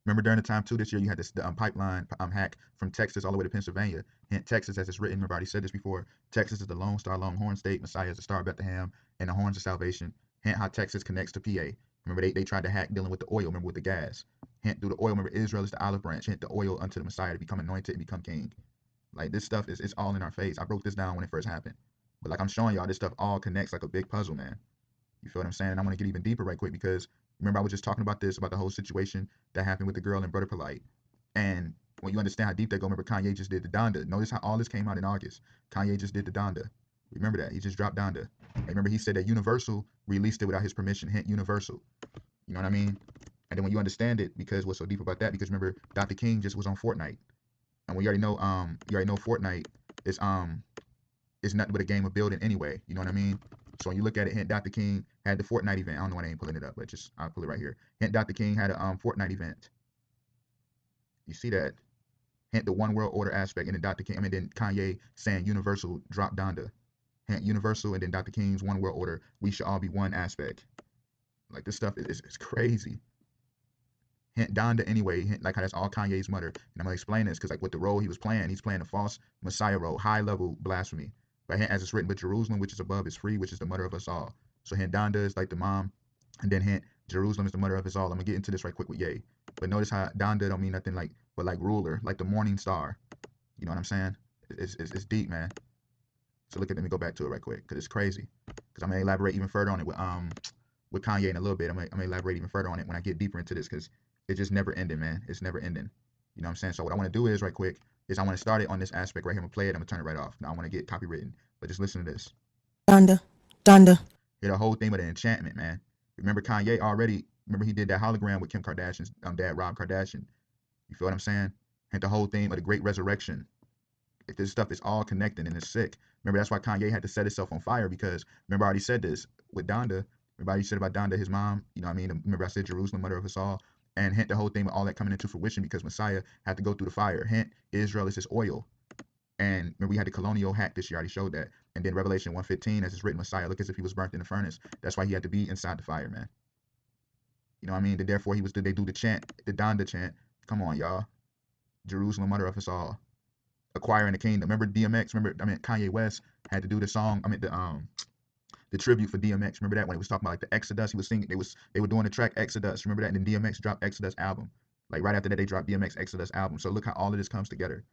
Remember during the time too this year you had this pipeline hack from Texas all the way to Pennsylvania. Hint Texas as it's written. Remember I already said this before. Texas is the Lone Star Longhorn State. Messiah is the Star of Bethlehem and the horns of salvation. Hint how Texas connects to PA. Remember they tried to hack dealing with the oil. Remember with the gas. Hint through the oil. Remember Israel is the olive branch. Hint the oil unto the Messiah to become anointed and become king. Like this stuff is it's all in our face. I broke this down when it first happened. But like I'm showing y'all, this stuff all connects like a big puzzle, man. You feel what I'm saying? And I'm gonna get even deeper right quick because remember I was just talking about this, about the whole situation that happened with the girl and Brother Polite. And when you understand how deep that go, remember Kanye just did the Donda. Notice how all this came out in August. Kanye just did the Donda. Remember that. He just dropped Donda. And remember he said that Universal released it without his permission. Hint Universal. You know what I mean? And then when you understand it, because what's so deep about that, because remember Dr. King just was on Fortnite. And we already know Fortnite is nothing but a game of building anyway. You know what I mean? So when you look at it, hint Dr. King had the Fortnite event. I don't know why I ain't pulling it up, but just I'll pull it right here. Hint Dr. King had a Fortnite event. You see that? Hint the one world order aspect, and then Dr. King. I mean, then Kanye saying Universal drop Donda. Hint Universal, and then Dr. King's one world order. We should all be one aspect. Like this stuff is crazy. Hint Donda anyway. Hint like how that's all Kanye's mother. And I'm gonna explain this because like with the role he was playing, he's playing a false Messiah role, high level blasphemy. But hint as it's written, but Jerusalem, which is above, is free, which is the mother of us all. So hint Donda is like the mom, and then hint Jerusalem is the mother of us all. I'm gonna get into this right quick with Ye. But notice how Donda don't mean nothing like but like ruler, like the morning star. You know what I'm saying? It's deep, man. So look at let me go back to it right quick because it's crazy. Because I'm gonna elaborate even further on it with Kanye in a little bit. I'm gonna elaborate even further on it when I get deeper into this because it's just never ending, man. It's never ending. You know what I'm saying? So what I want to do is right quick is I want to start it on this aspect right here. I'm gonna play it. I'm gonna turn it right off. Now I want to get copywritten, but just listen to this. Donda, Donda. Hear the whole thing with an enchantment, man. Remember Kanye already? Remember he did that hologram with Kim Kardashian's dad, Rob Kardashian. You feel what I'm saying? And the whole theme of the Great Resurrection. If this stuff is all connected and it's sick. Remember that's why Kanye had to set himself on fire because remember I already said this with Donda. Remember I already said about Donda, his mom. You know what I mean? Remember I said Jerusalem, mother of us all. And hint the whole thing with all that coming into fruition because Messiah had to go through the fire. Hint Israel is his oil. And remember we had the colonial hack this year. I already showed that. And then Revelation 1:15, as it's written, Messiah look as if he was burnt in the furnace. That's why he had to be inside the fire, man. You know what I mean? And therefore they do the chant, the Donda chant. Come on, y'all. Jerusalem, mother of us all. Acquiring the kingdom. Remember DMX? Remember, I mean Kanye West had to do the song. I mean the tribute for DMX. Remember that when he was talking about like the Exodus, he was singing. They were doing the track Exodus. Remember that? And then DMX dropped Exodus album. Like right after that, they dropped DMX Exodus album. So look how all of this comes together.